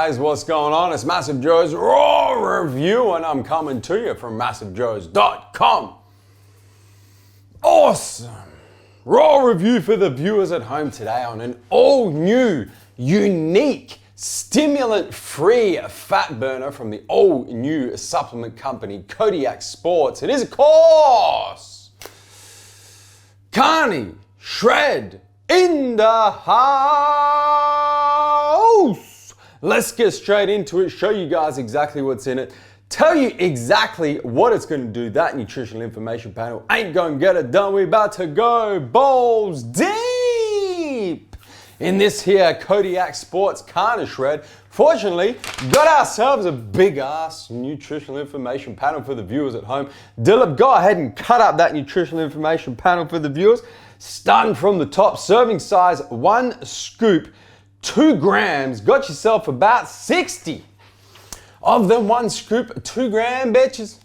guys, what's going on? It's MassiveJoes RAW review, and I'm coming to you from MassiveJoes.com. Awesome raw review for the viewers at home today on an all new, unique, stimulant-free fat burner from the all new supplement company Kodiak Sports. It is, of course, CarniShred in the house. Let's get straight into it, show you guys exactly what's in it, tell you exactly what it's going to do. That nutritional information panel ain't going to get it done. We're about to go balls deep in this here Kodiak Sports CarniShred. Fortunately, got ourselves a big ass nutritional information panel for the viewers at home. Dilip, go ahead and cut up that nutritional information panel for the viewers. Starting from the top, serving size 1 scoop, 2 grams, got yourself about 60 of them. 1 scoop, 2 gram bitches.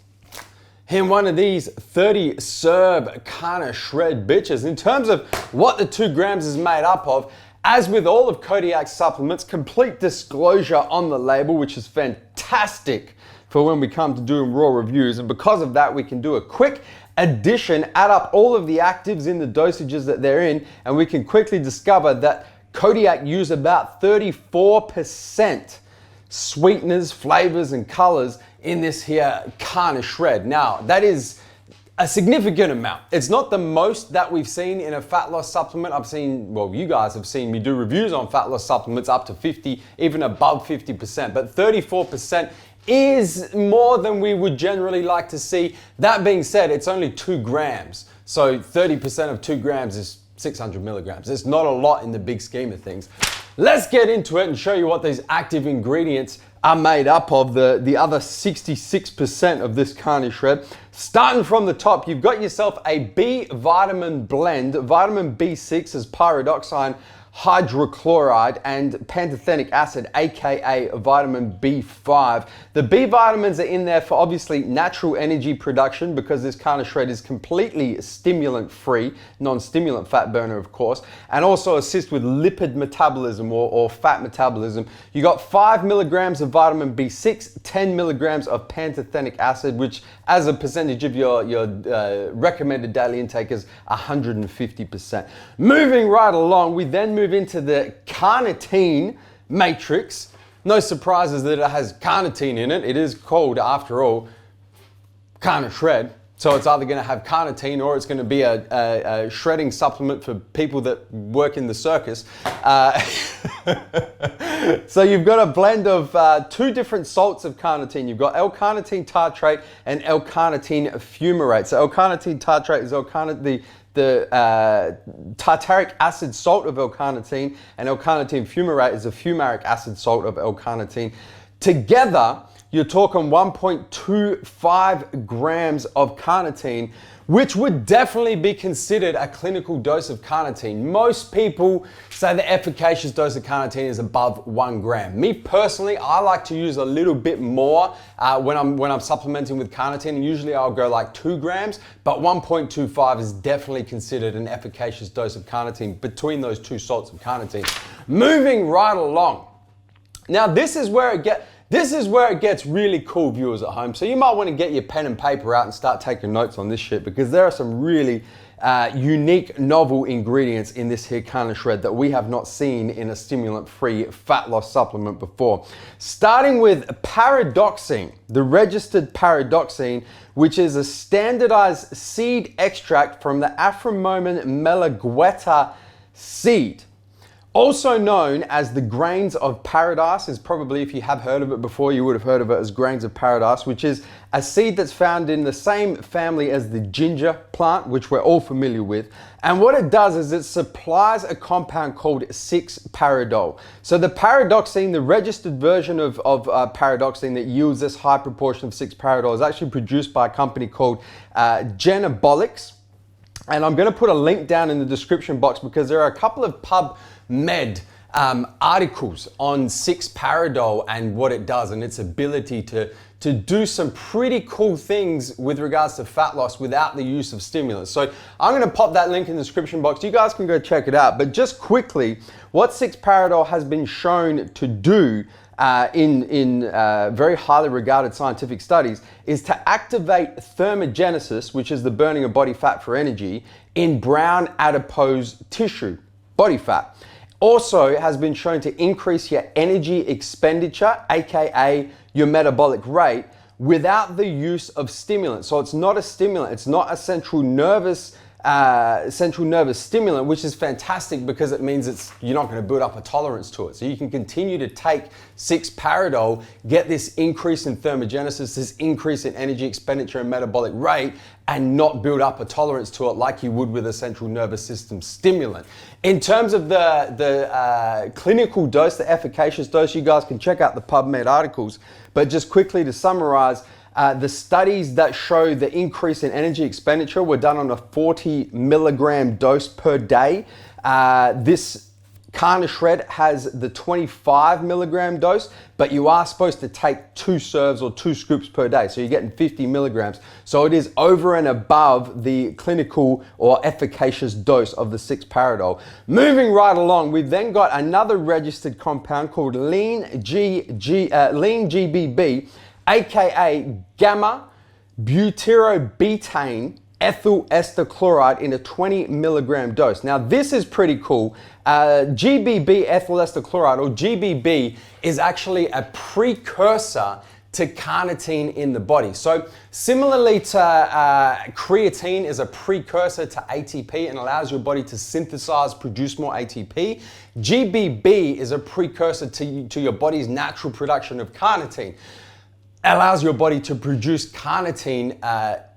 In one of these 30 serve CarniShred bitches. In terms of what the 2 grams is made up of, as with all of Kodiak's supplements, complete disclosure on the label, which is fantastic for when we come to doing raw reviews. And because of that, we can do a quick addition, add up all of the actives in the dosages that they're in, and we can quickly discover that Kodiak use about 34% sweeteners, flavors, and colors in this here CarniShred. Now, that is a significant amount. It's not the most that we've seen in a fat loss supplement. I've seen, well, you guys have seen me do reviews on fat loss supplements up to 50, even above 50%, but 34% is more than we would generally like to see. That being said, it's only 2 grams. So 30% of 2 grams is 600 milligrams. It's not a lot in the big scheme of things. Let's get into it and show you what these active ingredients are made up of, the other 66% of this CarniShred. Starting from the top, you've got yourself a B vitamin blend. Vitamin B6 is pyridoxine hydrochloride and pantothenic acid, aka vitamin B5. The B vitamins are in there for obviously natural energy production, because this CarniShred is completely stimulant free, non-stimulant fat burner of course, and also assist with lipid metabolism or fat metabolism. You got 5 milligrams of vitamin B6, 10 milligrams of pantothenic acid, which as a percentage of your recommended daily intake is 150%. Moving right along, we then move into the Carnitine Matrix. No surprises that it has carnitine in it. It is called, after all, CarniShred. So it's either going to have carnitine or it's going to be a shredding supplement for people that work in the circus. So you've got a blend of 2 different salts of carnitine. You've got L-carnitine tartrate and L-carnitine fumarate. So L-carnitine tartrate is the tartaric acid salt of L-carnitine, and L-carnitine fumarate is a fumaric acid salt of L-carnitine. Together, you're talking 1.25 grams of carnitine, which would definitely be considered a clinical dose of carnitine. Most people say the efficacious dose of carnitine is above 1 gram. Me personally, I like to use a little bit more when I'm supplementing with carnitine, and usually I'll go like 2 grams, but 1.25 is definitely considered an efficacious dose of carnitine between those 2 salts of carnitine. Moving right along. Now this is where it gets really cool, viewers at home. So you might want to get your pen and paper out and start taking notes on this shit, because there are some really unique, novel ingredients in this here CarniShred that we have not seen in a stimulant-free fat loss supplement before. Starting with pyridoxine, the registered pyridoxine, which is a standardized seed extract from the Aphromomen melagueta seed. Also known as the grains of paradise, is probably, if you have heard of it before, you would have heard of it as grains of paradise, which is a seed that's found in the same family as the ginger plant, which we're all familiar with. And what it does is it supplies a compound called 6-paridol. So the pyridoxine, the registered version of pyridoxine that yields this high proportion of 6-paridol, is actually produced by a company called Genabolics. And I'm going to put a link down in the description box, because there are a couple of PubMed articles on 6-paradol and what it does and its ability to do some pretty cool things with regards to fat loss without the use of stimulants. So I'm gonna pop that link in the description box. You guys can go check it out. But just quickly, what 6-paradol has been shown to do in very highly regarded scientific studies is to activate thermogenesis, which is the burning of body fat for energy, in brown adipose tissue, body fat. Also has been shown to increase your energy expenditure, aka your metabolic rate, without the use of stimulants. So it's not a stimulant, it's not a central nervous stimulant, which is fantastic because it means you're not going to build up a tolerance to it. So you can continue to take 6-paradol, get this increase in thermogenesis, this increase in energy expenditure and metabolic rate, and not build up a tolerance to it like you would with a central nervous system stimulant. In terms of the clinical dose, the efficacious dose, you guys can check out the PubMed articles. But just quickly to summarize, the studies that show the increase in energy expenditure were done on a 40 milligram dose per day. This CarniShred has the 25 milligram dose, but you are supposed to take 2 serves or 2 scoops per day. So you're getting 50 milligrams. So it is over and above the clinical or efficacious dose of the 6-paradol. Moving right along, we've then got another registered compound called lean GBB, aka gamma butyrobetane ethyl ester chloride in a 20 milligram dose. Now this is pretty cool. GBB ethyl ester chloride, or GBB, is actually a precursor to carnitine in the body. So similarly to creatine is a precursor to ATP and allows your body to synthesize, produce more ATP, GBB is a precursor to your body's natural production of carnitine. Allows your body to produce carnitine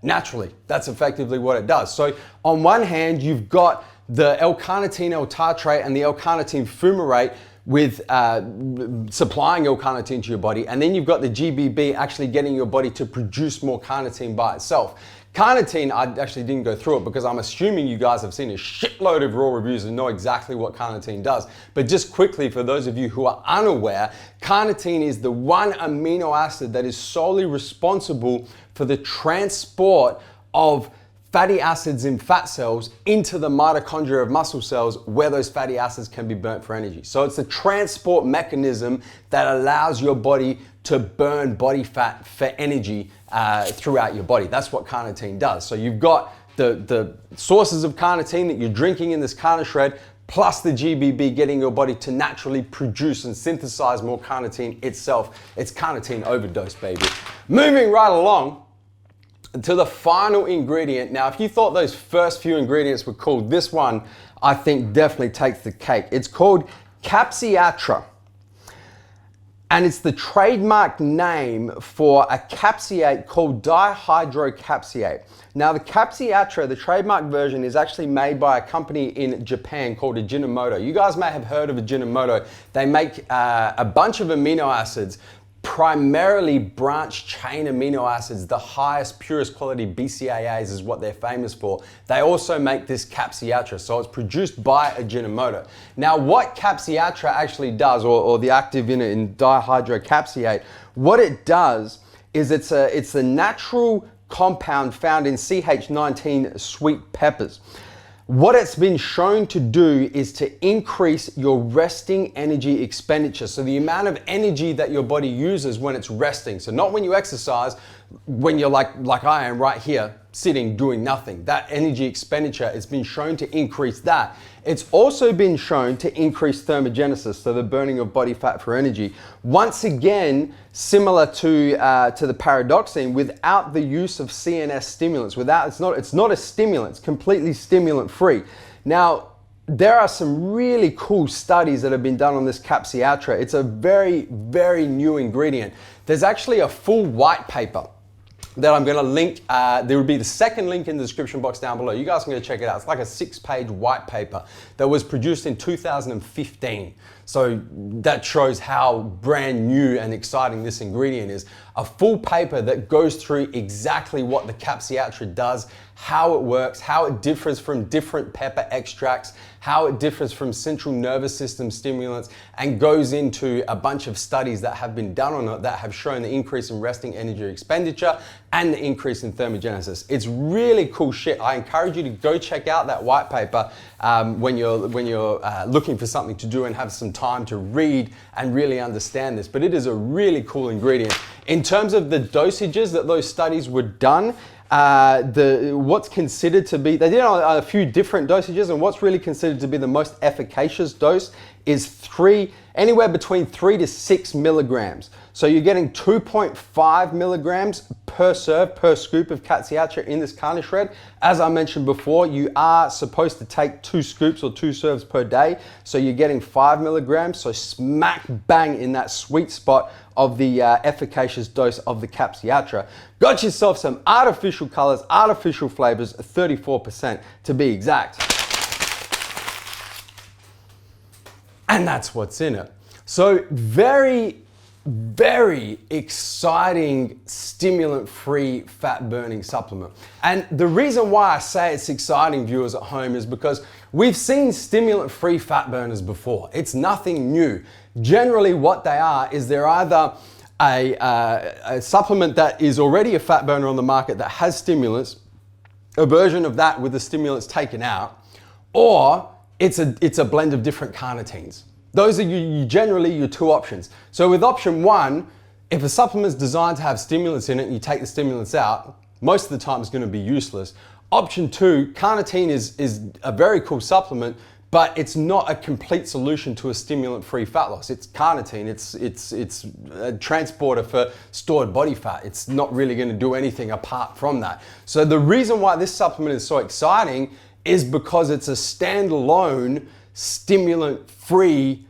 naturally. That's effectively what it does. So on one hand, you've got the L-carnitine L-tartrate and the L-carnitine fumarate with supplying L-carnitine to your body, and then you've got the GBB actually getting your body to produce more carnitine by itself. Carnitine, I actually didn't go through it because I'm assuming you guys have seen a shitload of raw reviews and know exactly what carnitine does. But just quickly, for those of you who are unaware, carnitine is the one amino acid that is solely responsible for the transport of fatty acids in fat cells into the mitochondria of muscle cells, where those fatty acids can be burnt for energy. So it's a transport mechanism that allows your body to burn body fat for energy throughout your body. That's what carnitine does. So you've got the sources of carnitine that you're drinking in this CarniShred, plus the GBB getting your body to naturally produce and synthesize more carnitine itself. It's carnitine overdose, baby. Moving right along to the final ingredient. Now, if you thought those first few ingredients were cool, this one I think definitely takes the cake. It's called Capsiatra, and it's the trademark name for a capsiate called dihydrocapsiate. Now, the Capsiatra, the trademark version, is actually made by a company in Japan called Ajinomoto. You guys may have heard of Ajinomoto. They make a bunch of amino acids, primarily branched chain amino acids. The highest, purest quality BCAAs is what they're famous for. They also make this Capsiatra, so it's produced by Ajinomoto. Now, what Capsiatra actually does, or the active in dihydrocapsiate, what it does is it's a natural compound found in CH19 sweet peppers. What it's been shown to do is to increase your resting energy expenditure. So the amount of energy that your body uses when it's resting. So not when you exercise, when you're like I am right here, sitting, doing nothing. That energy expenditure, it's been shown to increase that. It's also been shown to increase thermogenesis, so the burning of body fat for energy. Once again, similar to the paradoxine, without the use of CNS stimulants. It's not a stimulant, it's completely stimulant free. Now, there are some really cool studies that have been done on this Capsiatra. It's a very, very new ingredient. There's actually a full white paper that I'm gonna link. There will be the second link in the description box down below. You guys can go check it out. It's like a 6-page white paper that was produced in 2015. So that shows how brand new and exciting this ingredient is. A full paper that goes through exactly what the Capsiatra does, how it works, how it differs from different pepper extracts, how it differs from central nervous system stimulants, and goes into a bunch of studies that have been done on it that have shown the increase in resting energy expenditure and the increase in thermogenesis. It's really cool shit. I encourage you to go check out that white paper when you're looking for something to do and have some time to read and really understand this. But it is a really cool ingredient. In terms of the dosages that those studies were done, what's considered to be, they did a few different dosages, and what's really considered to be the most efficacious dose is anywhere between 3 to 6 milligrams. So you're getting 2.5 milligrams per serve, per scoop of Capsiatra in this CarniShred. As I mentioned before, you are supposed to take 2 scoops or 2 serves per day. So you're getting 5 milligrams, so smack bang in that sweet spot of the efficacious dose of the Capsiatra. Got yourself some artificial colors, artificial flavors, 34% to be exact. And that's what's in it. So very, very exciting stimulant-free fat-burning supplement. And the reason why I say it's exciting, viewers at home, is because we've seen stimulant-free fat burners before. It's nothing new. Generally what they are is they're either a supplement that is already a fat burner on the market that has stimulants, a version of that with the stimulants taken out, or it's a blend of different carnitines. Those are generally your 2 options. So with option 1, if a supplement is designed to have stimulants in it and you take the stimulants out, most of the time it's going to be useless. Option 2, carnitine is a very cool supplement, but it's not a complete solution to a stimulant-free fat loss. It's carnitine, it's a transporter for stored body fat. It's not really going to do anything apart from that. So the reason why this supplement is so exciting is because it's a standalone, stimulant-free,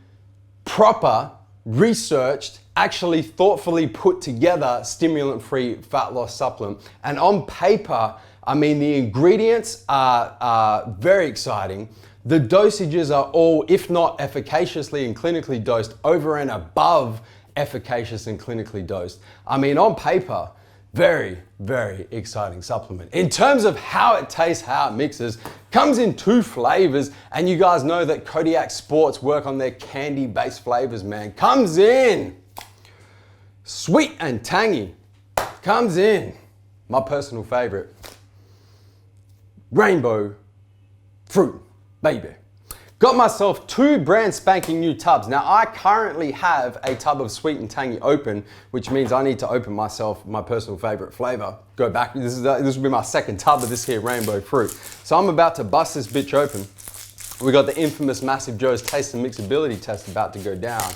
proper, researched, actually thoughtfully put together stimulant-free fat loss supplement. And on paper, I mean, the ingredients are very exciting. The dosages are all, if not efficaciously and clinically dosed, over and above efficacious and clinically dosed. I mean, on paper, very, very exciting supplement. In terms of how it tastes, how it mixes, comes in 2 flavors, and you guys know that Kodiak Sports work on their candy-based flavors, man. Comes in sweet and tangy. Comes in my personal favorite, rainbow fruit, baby. Got myself 2 brand spanking new tubs. Now I currently have a tub of sweet and tangy open, which means I need to open myself my personal favorite flavor. Go back, this will be my 2nd tub of this here rainbow fruit. So I'm about to bust this bitch open. We got the infamous MassiveJoes taste and mixability test about to go down.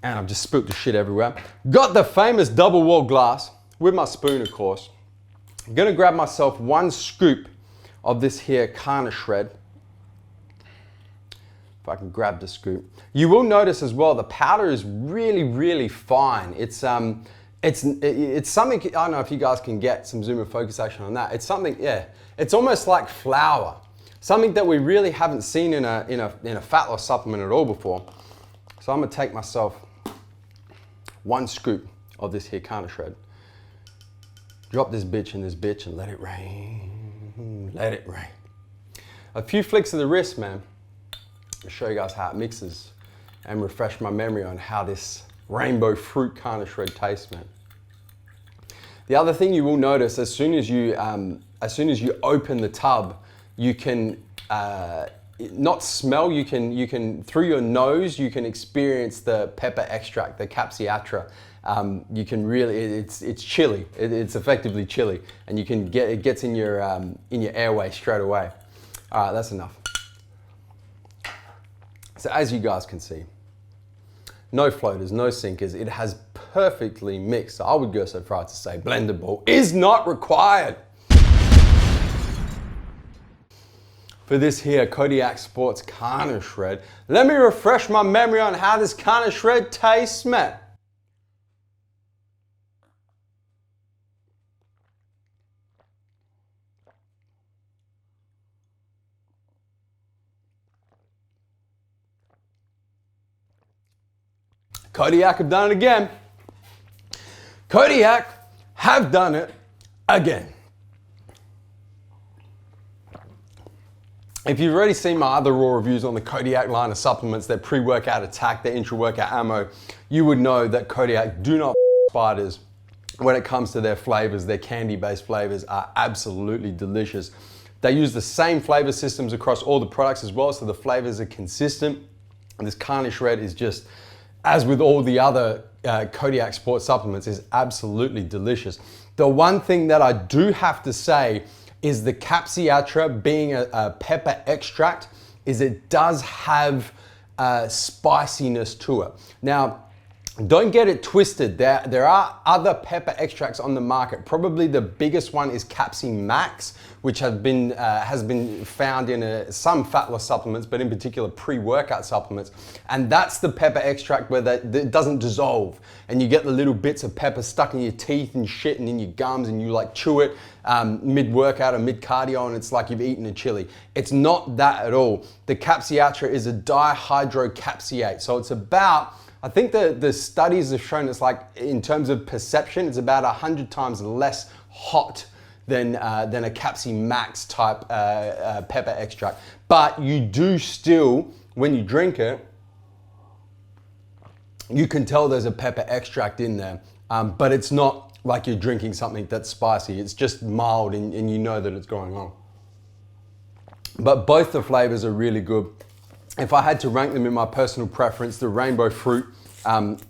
And I've just spilt the shit everywhere. Got the famous double wall glass with my spoon, of course. I'm gonna grab myself 1 scoop of this here CarniShred. If I can grab the scoop. You will notice as well, the powder is really, really fine. It's something, I don't know if you guys can get some zoom and focus action on that. It's something, yeah, it's almost like flour. Something that we really haven't seen in a fat loss supplement at all before. So I'm gonna take myself 1 scoop of this here CarniShred. Drop this bitch in this bitch and let it rain. Let it rain. A few flicks of the wrist, man. I'll show you guys how it mixes and refresh my memory on how this rainbow fruit CarniShred tastes, man. The other thing you will notice, as soon as you open the tub, you can not smell. You can through your nose, you can experience the pepper extract, the Capsiatra. You can really, it's chilly. It's effectively chilly, and you can it gets in your airway straight away. All right, that's enough. So as you guys can see, no floaters, no sinkers. It has perfectly mixed. So I would go so far as to say blender ball is not required for this here Kodiak Sports CarniShred. Let me refresh my memory on how this CarniShred tastes, man. Kodiak have done it again. Kodiak have done it again. If you've already seen my other raw reviews on the Kodiak line of supplements, their pre-workout attack, their intra-workout ammo, you would know that Kodiak do not spiders when it comes to their flavors. Their candy-based flavors are absolutely delicious. They use the same flavor systems across all the products as well, so the flavors are consistent. And this CarniShred is just, as with all the other Kodiak sports supplements, is absolutely delicious. The one thing that I do have to say is the Capsiatra, being a pepper extract, is it does have spiciness to it. Now, don't get it twisted. There are other pepper extracts on the market. Probably the biggest one is Capsi Max, which has been found in some fat loss supplements, but in particular pre-workout supplements. And that's the pepper extract where it doesn't dissolve, and you get the little bits of pepper stuck in your teeth and shit and in your gums, and you like chew it mid-workout or mid-cardio, and it's like you've eaten a chili. It's not that at all. The Capsiatra is a dihydrocapsiate, so it's about, I think the studies have shown it's like, in terms of perception, it's about 100 times less hot than a Capsi Max type pepper extract. But you do still, when you drink it, you can tell there's a pepper extract in there, but it's not like you're drinking something that's spicy. It's just mild, and you know that it's going on. But both the flavors are really good. If I had to rank them in my personal preference, the rainbow fruit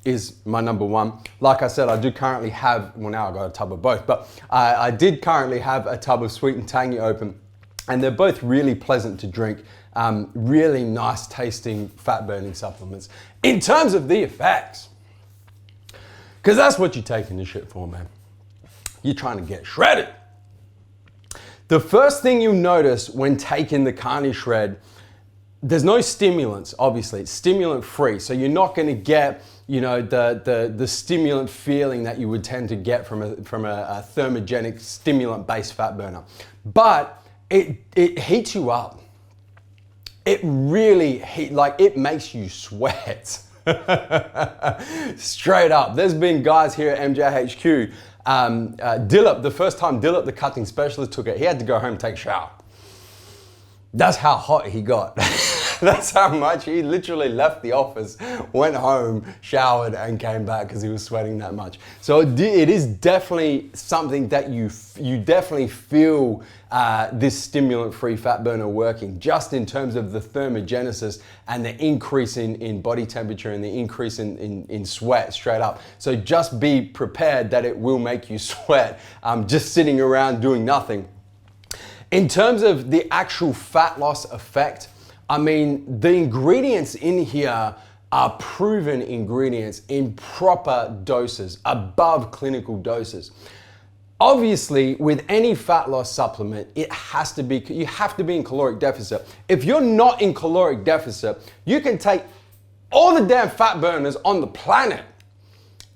is my number one. Like I said, I do currently have, well, now I got a tub of both, but I did currently have a tub of sweet and tangy open, and they're both really pleasant to drink. Really nice tasting fat burning supplements. In terms of the effects, because that's what you're taking this shit for, man. You're trying to get shredded. The first thing you'll notice when taking the CarniShred, there's no stimulants, obviously. It's stimulant free, so you're not going to get, you know, the stimulant feeling that you would tend to get from a thermogenic stimulant-based fat burner. But it heats you up. It really it makes you sweat. Straight up. There's been guys here at MJHQ. Dillip, the first time Dillip, the cutting specialist, took it, he had to go home and take a shower. That's how hot he got. That's how much he literally left the office, went home, showered, and came back because he was sweating that much. So it is definitely something that you definitely feel this stimulant-free fat burner working, just in terms of the thermogenesis and the increase in body temperature and the increase in sweat straight up. So just be prepared that it will make you sweat just sitting around doing nothing. In terms of the actual fat loss effect, I mean, the ingredients in here are proven ingredients in proper doses, above clinical doses. Obviously, with any fat loss supplement, you have to be in caloric deficit. If you're not in caloric deficit, you can take all the damn fat burners on the planet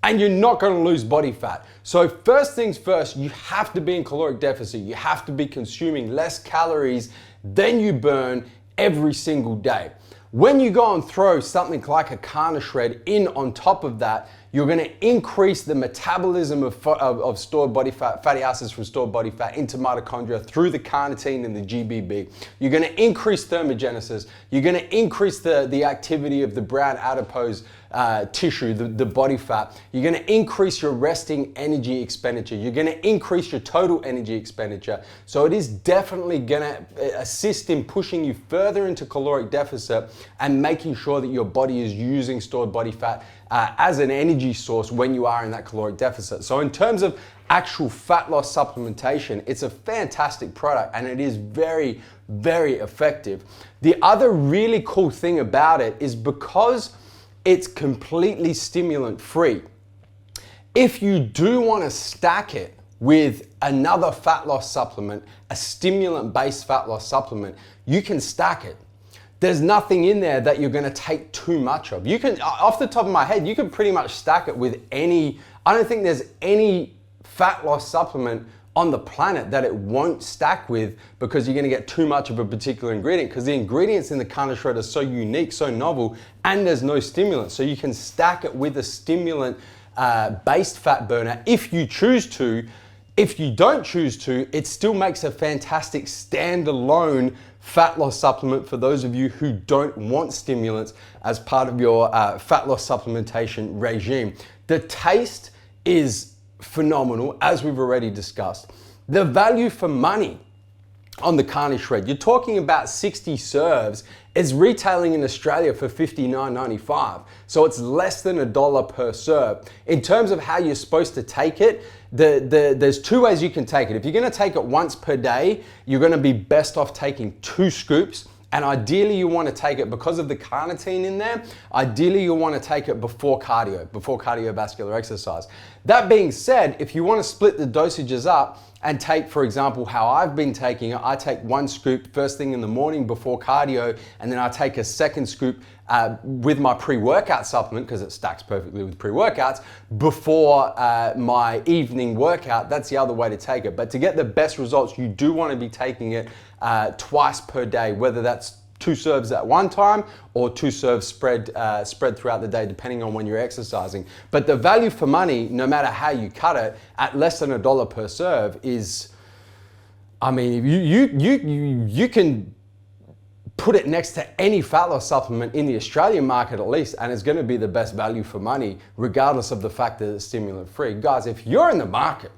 and you're not going to lose body fat. So first things first, you have to be in caloric deficit. You have to be consuming less calories than you burn every single day. When you go and throw something like a CarniShred in on top of that, you're going to increase the metabolism of stored body fat, fatty acids from stored body fat into mitochondria through the carnitine and the GBB. You're going to increase thermogenesis. You're going to increase the activity of the brown adipose tissue, the body fat. You're going to increase your resting energy expenditure. You're going to increase your total energy expenditure. So it is definitely going to assist in pushing you further into caloric deficit and making sure that your body is using stored body fat as an energy source when you are in that caloric deficit. So in terms of actual fat loss supplementation, it's a fantastic product and it is very, very effective. The other really cool thing about it is because it's completely stimulant free, if you do want to stack it with another fat loss supplement, a stimulant based fat loss supplement, you can stack it. There's nothing in there that you're going to take too much of. You can, off the top of my head, you can pretty much stack it with any, I don't think there's any fat loss supplement on the planet that it won't stack with, because you're gonna get too much of a particular ingredient, because the ingredients in the CarniShred are so unique, so novel, and there's no stimulant. So you can stack it with a stimulant based fat burner if you choose to. If you don't choose to, it still makes a fantastic standalone fat loss supplement for those of you who don't want stimulants as part of your fat loss supplementation regime. The taste is phenomenal, as we've already discussed. The value for money on the CarniShred, you're talking about 60 serves, is retailing in Australia for $59.95. So it's less than $1 per serve. In terms of how you're supposed to take it, there's two ways you can take it. If you're gonna take it once per day, you're gonna be best off taking 2 scoops. And ideally you want to take it, because of the carnitine in there, ideally you want to take it before cardiovascular exercise. That being said, if you want to split the dosages up and take, for example, how I've been taking it, I take 1 scoop first thing in the morning before cardio, and then I take a 2nd scoop with my pre-workout supplement, because it stacks perfectly with pre-workouts, before my evening workout. That's the other way to take it. But to get the best results, you do want to be taking it twice per day, whether that's 2 serves at one time or 2 serves spread throughout the day, depending on when you're exercising. But the value for money, no matter how you cut it, at less than $1 per serve is, I mean, you can put it next to any fat loss supplement in the Australian market at least, and it's going to be the best value for money, regardless of the fact that it's stimulant free. Guys, if you're in the market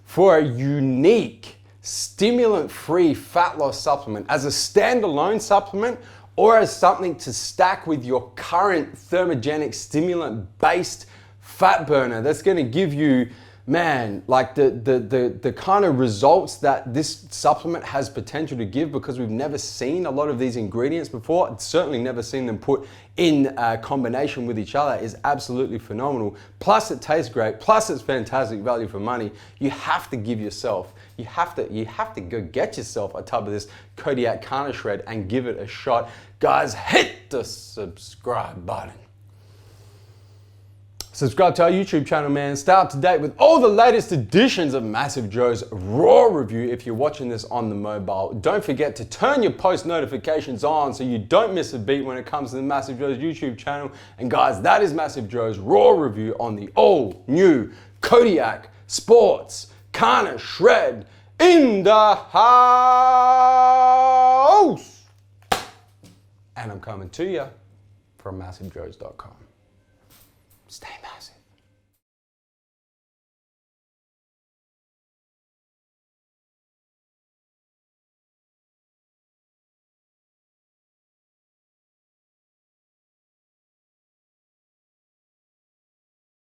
for a unique stimulant-free fat loss supplement as a standalone supplement, or as something to stack with your current thermogenic stimulant-based fat burner that's going to give you, man, like the kind of results that this supplement has potential to give, because we've never seen a lot of these ingredients before, certainly never seen them put in combination with each other, is absolutely phenomenal. Plus it tastes great, plus it's fantastic value for money. You have to give yourself, you have to go get yourself a tub of this Kodiak CarniShred and give it a shot. Guys, hit the subscribe button. Subscribe to our YouTube channel, man. Stay up to date with all the latest editions of MassiveJoes RAW review if you're watching this on the mobile. Don't forget to turn your post notifications on so you don't miss a beat when it comes to the MassiveJoes YouTube channel. And guys, that is MassiveJoes RAW review on the all new Kodiak Sports CarniShred in the house. And I'm coming to you from MassiveJoes.com. Stay massive.